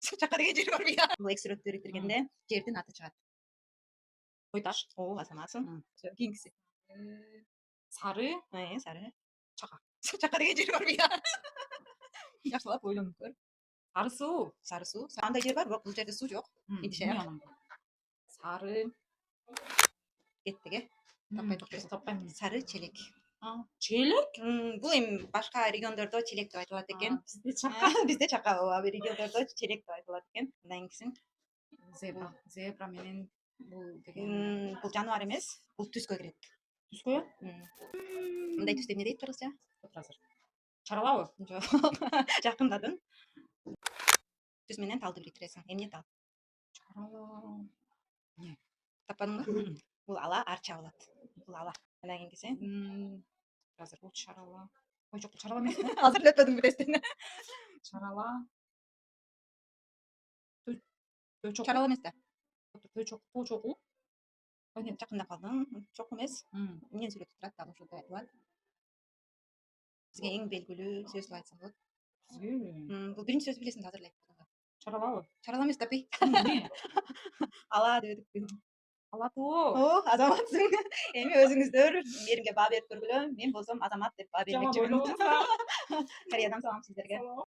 Чака деген жер бар бия. Бул экс сүрөттөрү жердин аты чыгат. Кой таш. О, азаматсың. Кийинкиси. Сары. Сары. Чака. Чака деген жер бар бия. Жакшылап ойлонуп көр. Сары суу. Сары суу. Андай жер бар, бирок бул жерде суу жок. Сары. Кеттиге. Таппайм. Сары челек. Челек? Бул эми башка региондордо челек деп айтылат экен. Бизде чака. Бизде чака, ооба, региондордо челек деп айтылат экен. Андан кийин Зебра. Зебра менен бул деген. бул жаныбар эмес, бул түскө кирет. Түскө? Мындай түстү эмне дейт кыргызча? Чаралабы? Жок. Жакындадың. Түз менен талды бириктиресиң. Эмне тал? Чарала. Таппадыңбы? Бул ала арча болот. Бул ала. Андан кийинкиси Азыр бул чарала. Ой, жок, чарала эмес. азыр өтпөдүң бирестен. Чарала. Төчок. Чарала эмес да. Төчок, почоку. Жакындап калдың. Чок эмес. Эмнени сүрөтүп турат, дагы ошондой айтылат. Бизге эң белгилүү сөз айтсам болот. Бул биринчи сөзү билесиң да, азыр эле айттым. Чаралабы? Чарала эмес да, Эмне? ала дедик. Алатоо. Азаматсың. Эми өзүңүздөр эримге баа берип көргүлө. Мен болсом Азамат деп баа бермекчимин. Кореядан салам сиздерге.